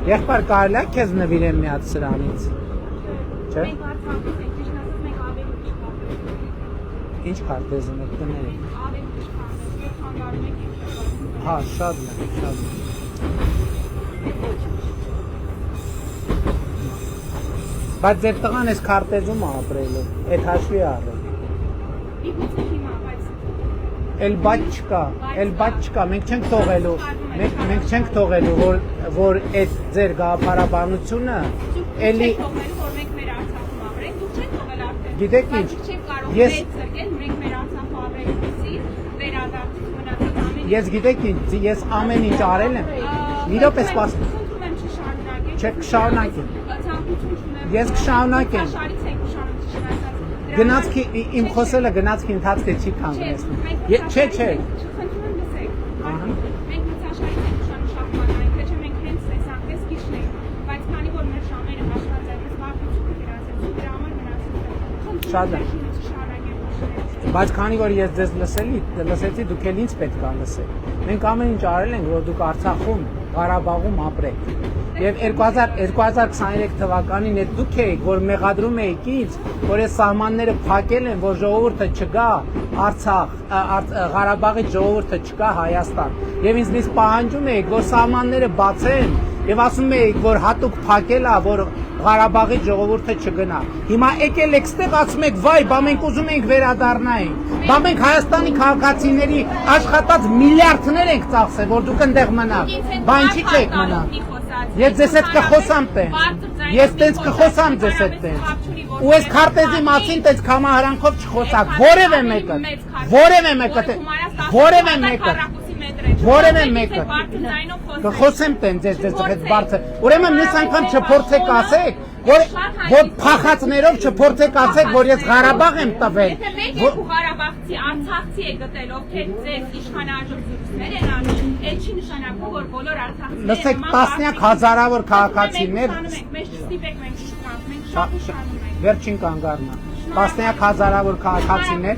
Եղբայր կարելի է քեզ նվիրեմ մի հատ սրանից։ Չէ՞։ Ինչ քարտեզն եք տները։ Հա, շատ լավ, շատ լավ։ Բայց ձեր տղան էս քարտեզում է ապրելու, այդ հաշվի առել։ Էլ բաց չկա, մենք չենք թողելու, որ այդ ձեր գաղափարաբանությունը էլի գիտեք ինչ, ես գիտեք ինչ, ես ամեն ինչ արել եմ, մի րոպե սպասում, չեք կշարունակեմ, ես կշարունակեմ, գնացքի, իմ խոսելը գնացքի ընթացքը չի կանգնեցնում, չէ, շատ լավ, բայց քանի որ ես ձեզ լսեցի, դուք էլ ինձ պետք է լսեք, մենք ամեն ինչ արել ենք, որ դուք Արցախում, Ղարաբաղում ապրեք, և 2023 թվականին այդ դուք էիք, որ մեղադրում էիք ինձ, որ ես սահմանները փակել են, որ ժողովուրդը չգա Արցախ, Ղարաբաղից ժողովուրդը չգա Հայաստան, և ինձնից պահանջում էիք, որ սահմանները բացեն, և ասում էիք, որ հատուկ փակել է, որ Ղարաբաղից ժողովուրդը չգնա։ Հիմա եկել եք ստեղ ասում եք, վայ, բա մենք ուզում ենք վերադառնայինք, բա մենք Հայաստանի քաղաքացիների աշխատած միլիարդներ ենք ծախսել, որ դուք ընդեղ մնաք, բա ինչի՞ չեք մնա։ Ես ձեզ հետ կխոսամ տենց, ես տենց կխոսամ ձեզ հետ տենց, ու ես քարտեզի մասին տենց կամահարանքով չխոսակ, որևէ մեկը, կխոսեմ տենց ձեզ հետ բարձր, ուրեմն մյուս անգամ չփորձեք ասեք, որ փախածներով չփորձեք ասեք, որ ես Ղարաբաղ եմ տվել։ Եթե մեկ ու Ղարաբաղցի, Արցախցի է գտել, ովքեր ձեզ իշխանաժող զրույցներ են անում, այդ չի նշանակում, որ բոլոր արցախցիները լսեք, տասնյակ հազարավոր քաղաքացիներ, մեզ չստիպեք, մենք շփրենք, մենք շատ ուշանում ենք։ Վերջին կանգառնա, տասնյակ հազարավոր քաղաքացիներ,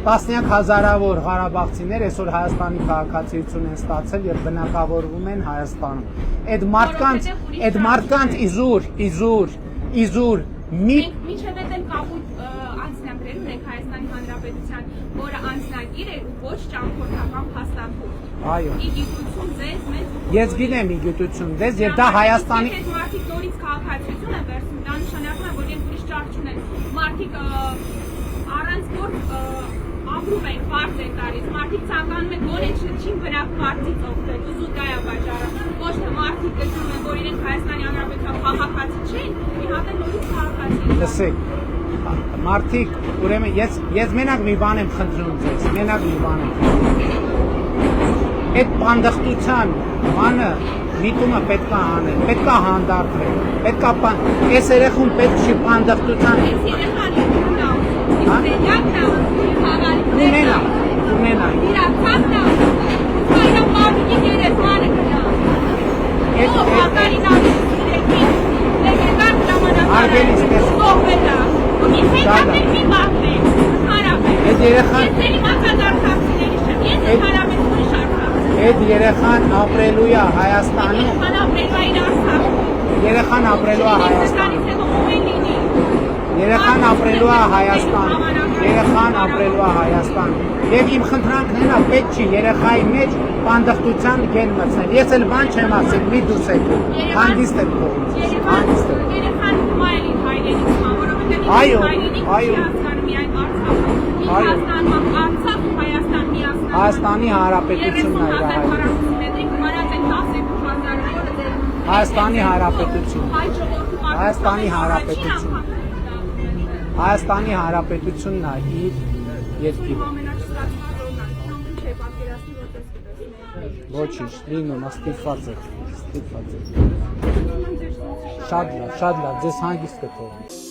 տասնյակ հազարավոր Ղարաբաղցիներ այսօր Հայաստանի քաղաքացիություն են ստացել եւ բնակավորվում են Հայաստանում։ Այդ մարդկանց իզուր Մինչև այդ էլ կապույտ անձնագրեր ունենք Հայաստանի Հանրապետության, որը անձնագիր է ու ոչ ճամփորդական փաստաթուղթ։ Այո։ Իգիտություն ձեզ մեզ։ Ես գիտեմ իգիտություն ձեզ եւ դա Հայաստանի Այդ մարդիկ նորից քաղաքացիություն են վերցնում, դա նշանակում է, որ իրենք ուրիշ ճարք չունեն։ Մարդիկ առանց որ ապրում են, բարձ են տալիս, մարդիկ ցանկանում են գոնե չին բնակ բարձից օգտվել, ուզու դա է վաճառը, ոչ թե մարդիկ գտնում են, որ իրենք Հայաստանի Հանրապետության քաղաքացի չեն, մի հատ են նորից քաղաքացի։ Լսեք, մարդիկ, ուրեմն ես մենակ մի բան եմ խնդրում ձեզ, այդ պանդխտության բանը միտումը պետք է անել, պետք է հանդարտվել, պետք է այս երեխուն պետք չի պանդխտության Ունենա։ Այդ երեխան ապրելու է Հայաստանում։ Երեխան ապրելու է Հայաստան։ Եվ իմ խնդրանքն է, պետք չի երեխայի մեջ պանդխտության գեն մտցնել։ Ես էլ բան չեմ ասել, մի դուրս եք, հանդիստ եմ կողմից։ Երեխան մայլի հայրենից մա, որովհետև Հայաստանի Հանրապետությունն է իր Հայաստանի Հանրապետությունն է իր երկիրը։ Ոչինչ, լինում, ստիպված եք։ Շատ լավ, ձեզ հանգիստ կթողնի։